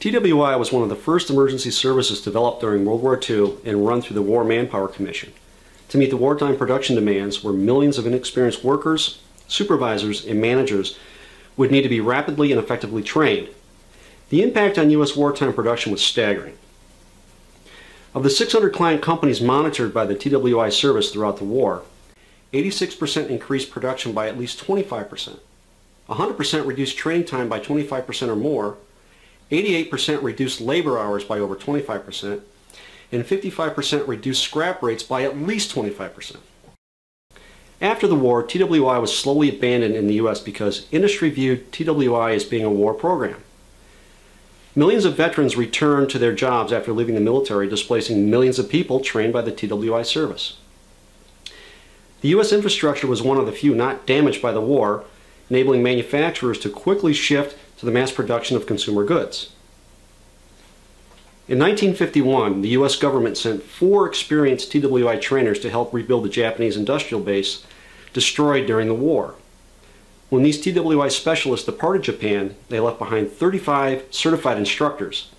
TWI was one of the first emergency services developed during World War II and run through the War Manpower Commission to meet the wartime production demands where millions of inexperienced workers, supervisors, and managers would need to be rapidly and effectively trained. The impact on U.S. wartime production was staggering. Of the 600 client companies monitored by the TWI service throughout the war, 86% increased production by at least 25%, 100% reduced training time by 25% or more, 88% reduced labor hours by over 25%, and 55% reduced scrap rates by at least 25%. After the war, TWI was slowly abandoned in the U.S. because industry viewed TWI as being a war program. Millions of veterans returned to their jobs after leaving the military, displacing millions of people trained by the TWI service. The U.S. infrastructure was one of the few not damaged by the war, enabling manufacturers to quickly shift to the mass production of consumer goods. In 1951, the U.S. government sent 4 experienced TWI trainers to help rebuild the Japanese industrial base destroyed during the war. When these TWI specialists departed Japan, they left behind 35 certified instructors.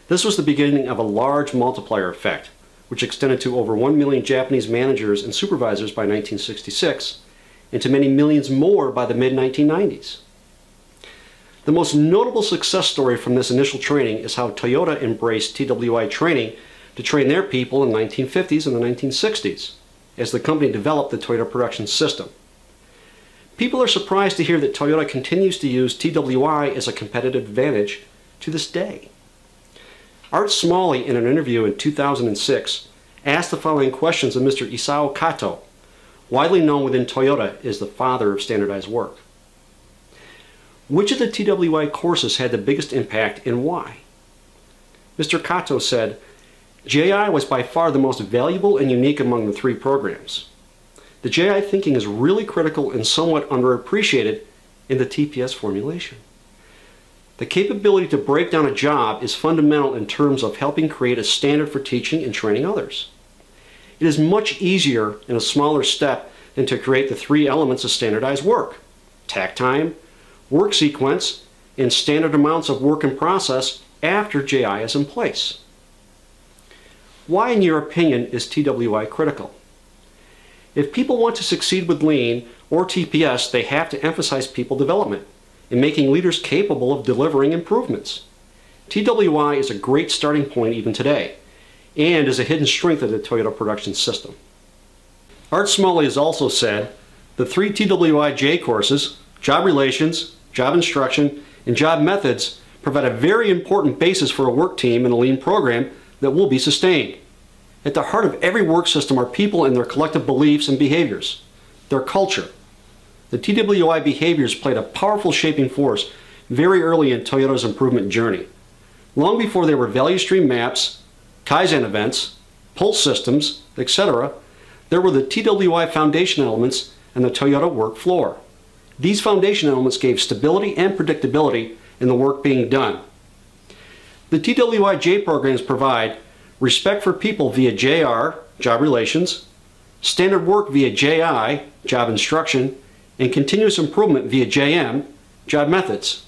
This was the beginning of a large multiplier effect, which extended to over 1 million Japanese managers and supervisors by 1966, and to many millions more by the mid-1990s. The most notable success story from this initial training is how Toyota embraced TWI training to train their people in the 1950s and the 1960s, as the company developed the Toyota production system. People are surprised to hear that Toyota continues to use TWI as a competitive advantage to this day. Art Smalley, in an interview in 2006, asked the following questions of Mr. Isao Kato, widely known within Toyota as the father of standardized work. Which of the TWI courses had the biggest impact and why? Mr. Kato said, JI was by far the most valuable and unique among the 3 programs. The JI thinking is really critical and somewhat underappreciated in the TPS formulation. The capability to break down a job is fundamental in terms of helping create a standard for teaching and training others. It is much easier in a smaller step than to create the 3 elements of standardized work: tack time, work sequence, and standard amounts of work in process after JI is in place. Why, in your opinion, is TWI critical? If people want to succeed with Lean or TPS, they have to emphasize people development and making leaders capable of delivering improvements. TWI is a great starting point even today, and is a hidden strength of the Toyota production system. Art Smalley has also said, the 3 TWI-J courses, Job Relations, Job Instruction, and Job Methods, provide a very important basis for a work team in a Lean program that will be sustained. At the heart of every work system are people and their collective beliefs and behaviors, their culture. The TWI behaviors played a powerful shaping force very early in Toyota's improvement journey. Long before there were value stream maps, Kaizen events, pulse systems, etc., there were the TWI foundation elements and the Toyota work floor. These foundation elements gave stability and predictability in the work being done. The TWI-J programs provide respect for people via JR, Job Relations, standard work via JI, Job Instruction, and continuous improvement via JM, Job Methods.